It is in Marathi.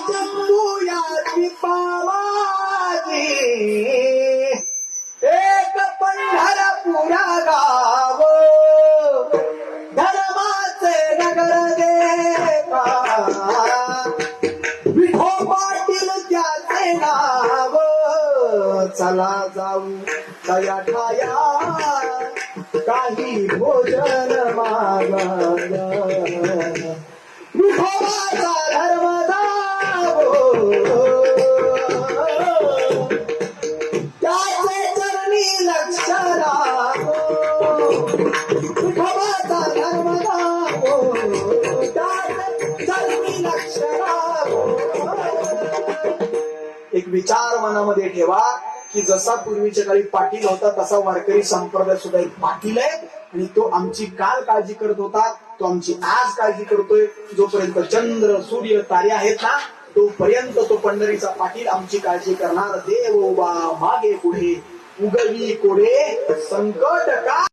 जंबुयाची पावाजी एक पंढरपुरा गाव धर्माचे नगर देवा विठो पाटील त्याचे नाव चला जाऊ तया ठाया काही भोजन मागण्या विठोबाचा धर्म त्याचे चरणी लक्ष विठोबाचा धर्म त्याचे चरणी लक्ष एक विचार मनामध्ये ठेवा की जसा पूर्वीच्या काळी पाटील होता तसा वारकरी संप्रदाय सुद्धा एक पाटील आहे आणि तो आमची काल काळजी करत होता, तो आमची आज काळजी करतोय. जोपर्यंत चंद्र सूर्य तारे आहेत ना तोपर्यंत तो पंढरीचा पाटील आमची काळजी करणार. देव उभा मागे पुढे उगवी कोडे संकट का